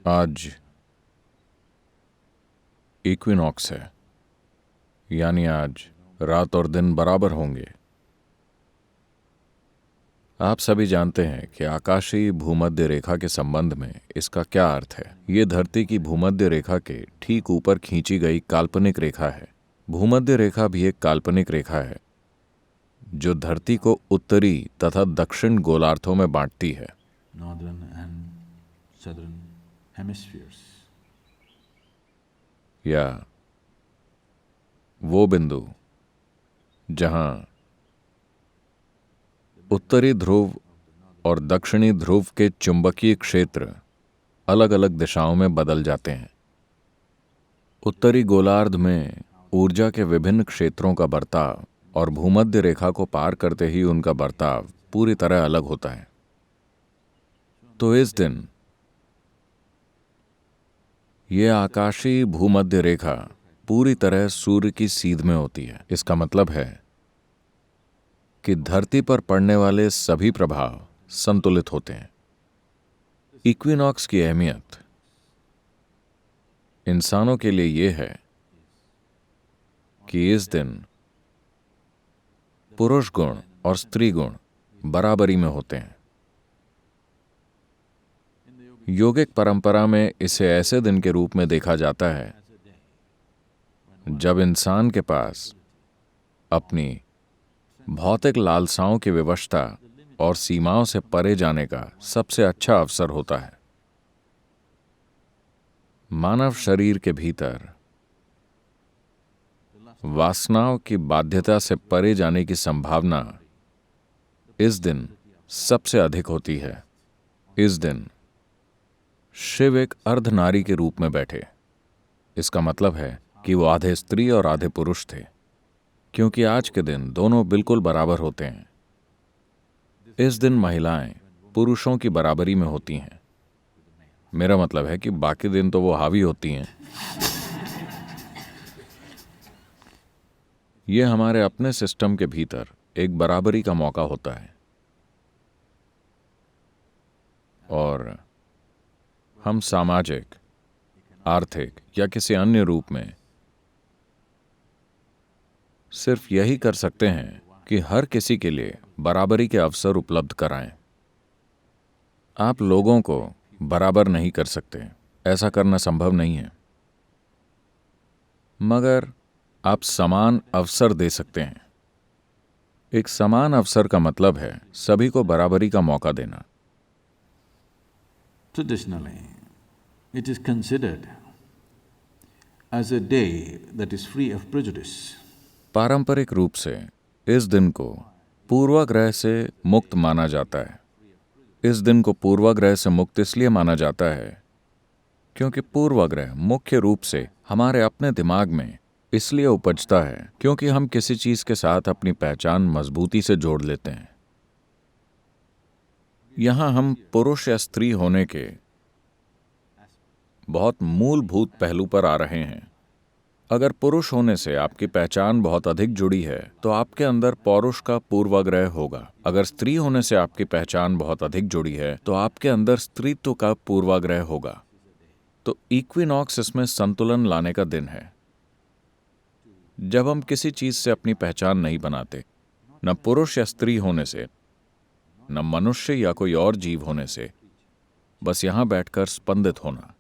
आज इक्विनॉक्स है, यानी आज रात और दिन बराबर होंगे। आप सभी जानते हैं कि आकाशीय भूमध्य रेखा के संबंध में इसका क्या अर्थ है। ये धरती की भूमध्य रेखा के ठीक ऊपर खींची गई काल्पनिक रेखा है। भूमध्य रेखा भी एक काल्पनिक रेखा है जो धरती को उत्तरी तथा दक्षिण गोलार्धों में बांटती है। northern and southern hemispheres. या वो बिंदु जहां उत्तरी ध्रुव और दक्षिणी ध्रुव के चुंबकीय क्षेत्र अलग अलग दिशाओं में बदल जाते हैं। उत्तरी गोलार्ध में ऊर्जा के विभिन्न क्षेत्रों का बर्ताव और भूमध्य रेखा को पार करते ही उनका बर्ताव पूरी तरह अलग होता है। तो इस दिन ये आकाशीय भूमध्य रेखा पूरी तरह सूर्य की सीध में होती है। इसका मतलब है कि धरती पर पड़ने वाले सभी प्रभाव संतुलित होते हैं। इक्विनॉक्स की अहमियत इंसानों के लिए यह है कि इस दिन पुरुष गुण और स्त्री गुण बराबरी में होते हैं। योगिक परंपरा में इसे ऐसे दिन के रूप में देखा जाता है जब इंसान के पास अपनी भौतिक लालसाओं की विवशता और सीमाओं से परे जाने का सबसे अच्छा अवसर होता है। मानव शरीर के भीतर वासनाओं की बाध्यता से परे जाने की संभावना इस दिन सबसे अधिक होती है। इस दिन शिव एक अर्धनारी के रूप में बैठे। इसका मतलब है कि वो आधे स्त्री और आधे पुरुष थे, क्योंकि आज के दिन दोनों बिल्कुल बराबर होते हैं। इस दिन महिलाएं पुरुषों की बराबरी में होती हैं। मेरा मतलब है कि बाकी दिन तो वो हावी होती हैं। ये हमारे अपने सिस्टम के भीतर एक बराबरी का मौका होता है और हम सामाजिक, आर्थिक या किसी अन्य रूप में सिर्फ यही कर सकते हैं कि हर किसी के लिए बराबरी के अवसर उपलब्ध कराएं। आप लोगों को बराबर नहीं कर सकते, ऐसा करना संभव नहीं है, मगर आप समान अवसर दे सकते हैं। एक समान अवसर का मतलब है सभी को बराबरी का मौका देना। Traditionally, it is considered as a day that is free of prejudice. पारंपरिक रूप से इस दिन को पूर्वाग्रह से मुक्त माना जाता है। इस दिन को पूर्वाग्रह से मुक्त इसलिए माना जाता है क्योंकि पूर्वाग्रह मुख्य रूप से हमारे अपने दिमाग में इसलिए उपजता है क्योंकि हम किसी चीज के साथ अपनी पहचान मजबूती से जोड़ लेते हैं। यहां हम पुरुष या स्त्री होने के बहुत मूलभूत पहलू पर आ रहे हैं। अगर पुरुष होने से आपकी पहचान बहुत अधिक जुड़ी है तो आपके अंदर पौरुष का पूर्वाग्रह होगा। अगर स्त्री होने से आपकी पहचान बहुत अधिक जुड़ी है तो आपके अंदर स्त्रीत्व का पूर्वाग्रह होगा। तो इक्विनॉक्स इसमें संतुलन लाने का दिन है, जब हम किसी चीज से अपनी पहचान नहीं बनाते, न पुरुष या स्त्री होने से, न मनुष्य या कोई और जीव होने से, बस यहां बैठकर स्पंदित होना।